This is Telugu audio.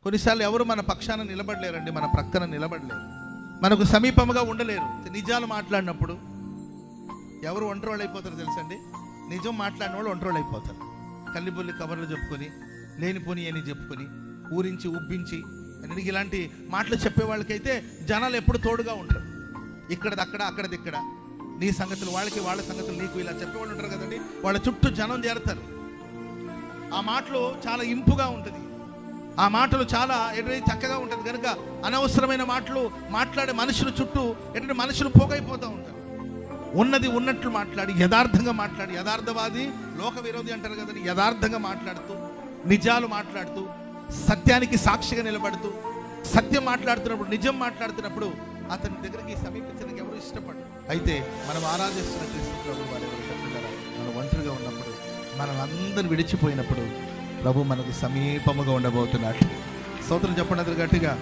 కొన్నిసార్లు ఎవరు మన పక్షాన నిలబడలేరండి, మన ప్రక్కన నిలబడలేరు, మనకు సమీపముగా ఉండలేరు. నిజాలు మాట్లాడినప్పుడు ఎవరు ఒంటరోళ్ళు అయిపోతారు తెలుసండి? నిజం మాట్లాడిన వాళ్ళు ఒంటరోళ్ళు అయిపోతారు. కల్లిబొల్లి కబర్లు చెప్పుకొని, లేనిపోని అని చెప్పుకొని, ఊరించి ఉబ్బించి ఇలాంటి మాటలు చెప్పే వాళ్ళకైతే జనాలు ఎప్పుడు తోడుగా ఉంటారు. ఇక్కడదక్కడ అక్కడదిక్కడ, నీ సంగతులు వాళ్ళకి, వాళ్ళ సంగతులు నీకు, ఇలా చెప్పేవాళ్ళు ఉంటారు కదండి. వాళ్ళ చుట్టూ జనం చేరతారు. ఆ మాటలు చాలా ఇంపుగా ఉంటుంది, ఆ మాటలు చాలా చక్కగా ఉంటుంది. కనుక అనవసరమైన మాటలు మాట్లాడే మనుషుల చుట్టూ మనుషులు పోగైపోతూ ఉంటారు. ఉన్నది ఉన్నట్లు మాట్లాడి, యథార్థంగా మాట్లాడి, యథార్థవాది లోక విరోధి అంటారు కదండి, యథార్థంగా మాట్లాడుతూ, నిజాలు మాట్లాడుతూ, సత్యానికి సాక్షిగా నిలబడుతూ, సత్యం మాట్లాడుతున్నప్పుడు, నిజం మాట్లాడుతున్నప్పుడు అతని దగ్గరికి సమీపించడానికి ఎవరు ఇష్టపడరు. అయితే మనం ఆరాధిస్తున్న క్రీస్తు ప్రభు వారు ఎవరు చెప్తున్నారా? మనం ఒంటరిగా ఉన్నప్పుడు, మనం అందరూ విడిచిపోయినప్పుడు ప్రభు మనకు సమీపముగా ఉండబోతున్నాడు. స్తోత్రం చెప్పండి అందరూ గట్టిగా.